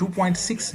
2.6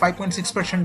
5.6%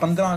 15